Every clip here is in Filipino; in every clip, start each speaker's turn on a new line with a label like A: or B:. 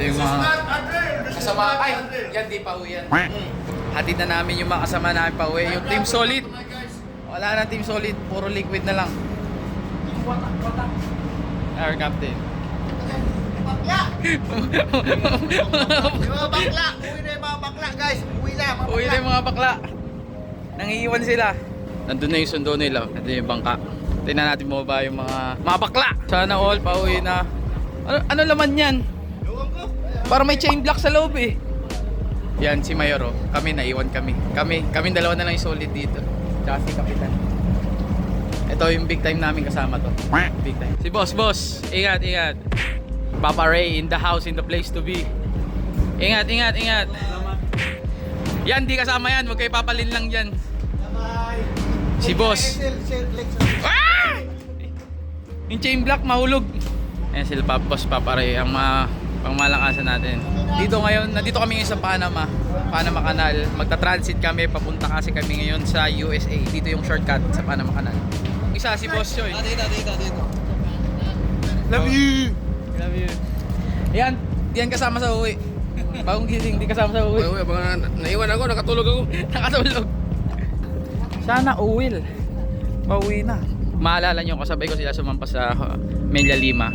A: yung mga kasama. Ay, yan di pa uwi yan. Hatid na namin yung mga kasama namin pa uwi. Yung Team Solid. Wala na Team Solid. Puro liquid na lang. Our captain.
B: Bakla! Yung mga bakla! Uwi na yung mga bakla, guys! Uwi na, mga bakla!
A: Uwi na yung mga bakla. Nangiiwan sila. Nandun na yung sundo nila. Nandun yung bangka. Tingnan natin mo ba yung mga bakla. Sana all pauwi na. Ano laman yan? Para may chain block sa loob eh. Yan si Mayor oh. Kami naiwan kami. Kami dalawa na lang yung solid dito. Tsaka si Kapitan. Ito yung big time namin kasama to. Big time. Si boss. Ingat. Papa Ray in the house, in the place to be. Ingat. Yan, di kasama yan. Huwag kayo papalin lang dyan. Si boss. Ah! Yung chain block mahulog. Ayan sila boss Papa Ray, ang pangmalakasan natin. Nandito kami ngayon sa Panama Canal. Magta-transit kami, papunta kasi kami ngayon sa USA. Dito yung shortcut sa Panama Canal. Isa si Boss Choy.
B: Dito.
A: Love you. Yan kasama sa uwi. Bagong gising, di kasama sa uwi.
B: Naiwan ako, nakatulog ako.
A: Nakatulog. Sana uwil. Pauwi na. Maalala nyo, kasabay ko sila sumampas sa Melia Lima.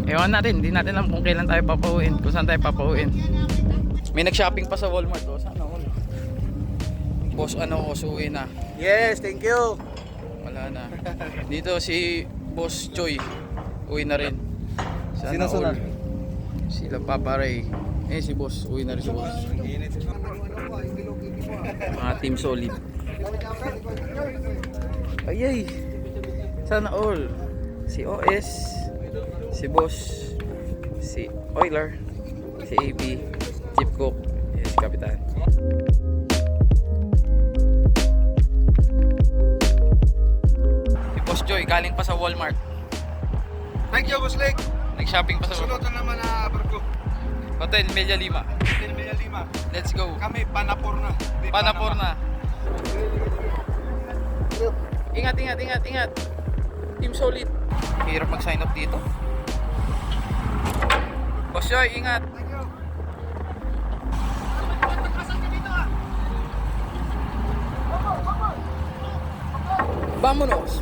A: Ewan natin, hindi natin alam kung kailan tayo papauwiin, kung saan tayo papauwiin. May nag-shopping pa sa Walmart. Oh. Sana all. Boss, uwi na.
B: Yes, thank you.
A: Wala na. Dito si Boss Choy. Uwi na rin. Sana
B: Sino sunod?
A: all. Sila Papa Ray. Si Boss. Uwi na rin si Boss. Mga Team Solid. Ayay. Sana all. Si OS. Si Boss. Si Oiler. Si AB. Chief Cook. Si Kapitan. Si Boss Joy. Galing pa sa Walmart.
B: Thank you, Boss Lake.
A: Nag-shopping pa sa
B: Sunod na naman na barko.
A: Hotel Melia Lima.
B: Hotel Melia Lima.
A: Let's go.
B: Kami, Panapor na.
A: Panapor na. Ingat. Team Solid. Hirap mag-sign up dito. Boss Joy, ingat.
B: Thank you.
A: Vámonos.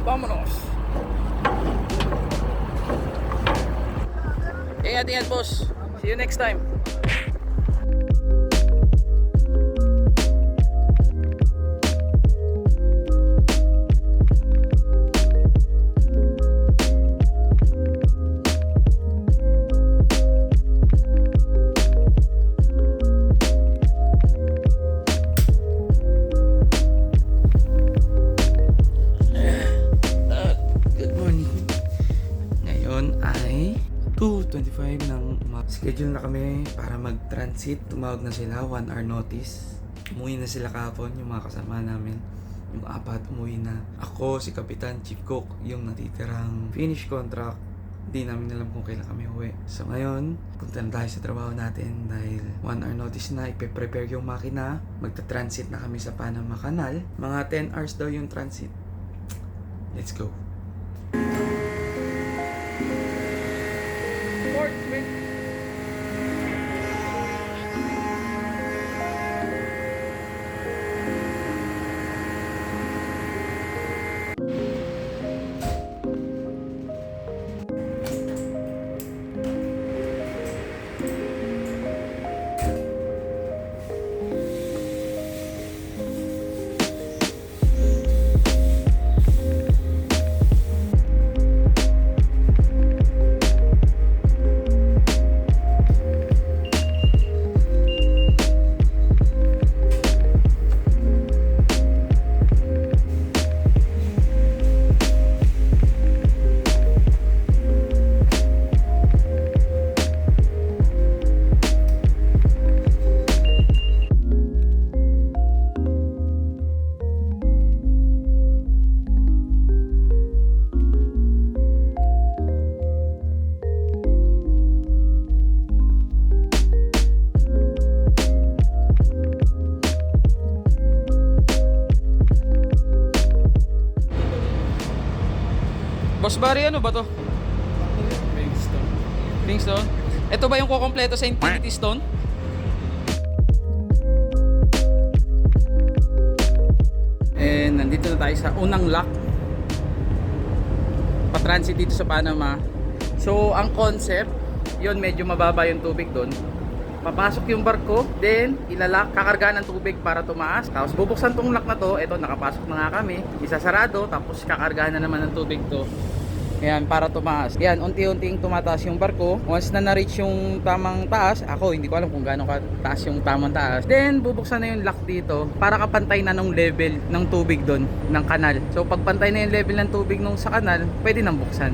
A: Ingat, boss. See you next time. Good morning. Ngayon ay 2:25 ng schedule na kami para mag-transit. Tumawag na sila, 1 hour notice. Umuwi na sila kahapon, yung mga kasama namin. Yung apat umuwi na. Ako, si Kapitan, Chief Cook, yung natitirang finish contract. Hindi namin alam kung kailan kami uwi. So ngayon, punta na tayo sa trabaho natin dahil 1 hour notice na, ipe-prepare yung makina. Magta-transit na kami sa Panama Canal. Mga 10 hours daw yung transit. Let's go. Boss Barry, ano ba to? Kingston.
C: Ito ba yung kukompleto sa Infinity Stone? And nandito na tayo sa unang lock. Pa-transit dito sa Panama. So, ang concept, yun medyo mababa yung tubig doon. Papasok yung barko, then ilalak, kakarga ng tubig para tumaas. Tapos bubuksan tong lock na to, eto nakapasok na nga kami, isasarado, tapos kakargahan na naman ng tubig to. Ayan, para tumaas. Ayan, unti-unting tumataas yung barko. Once na na-reach yung tamang taas, ako hindi ko alam kung gaano kataas yung tamang taas. Then bubuksan na yung lock dito para kapantay na nung level ng tubig doon, ng kanal. So pag pantay na yung level ng tubig nung sa kanal, pwede nang buksan.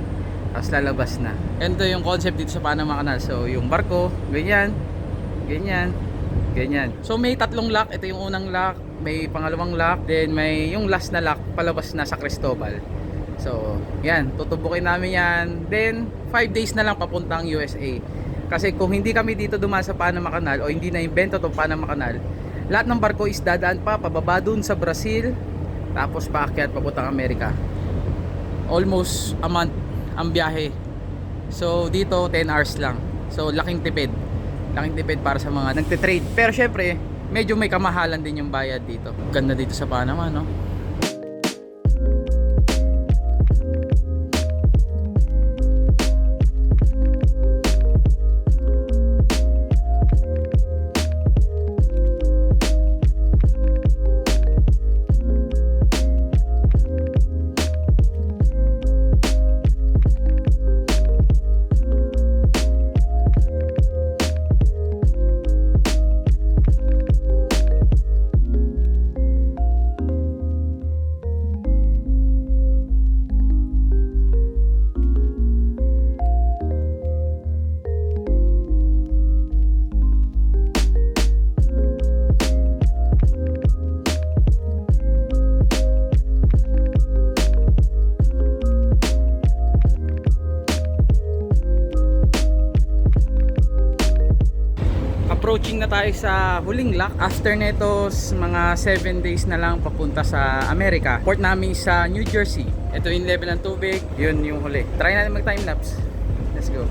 C: Tapos lalabas na. Ito yung concept dito sa Panama Canal. So yung barko, ganyan, ganyan, ganyan. So may tatlong lock. Ito yung unang lock, may pangalawang lock, then may yung last na lock palabas na sa Cristobal. So yan, tutubukin namin yan. Then 5 days na lang papuntang USA. Kasi kung hindi kami dito dumaan sa Panama Canal o hindi na invento itong Panama Canal, lahat ng barko is dadaan pa pababa dun sa Brazil, tapos paakyat papuntang Amerika. Almost a month ang biyahe. So dito 10 hours lang. So laking tipid. Laking tipid para sa mga nagte-trade. Pero syempre, medyo may kamahalan din yung bayad dito. Ganda dito sa Panama, no? Approaching na tayo sa huling lock. After nito, mga 7 days na lang papunta sa Amerika. Port namin sa New Jersey. Ito yung level ng tubig. Yun yung huli. Try natin mag time lapse. Let's go.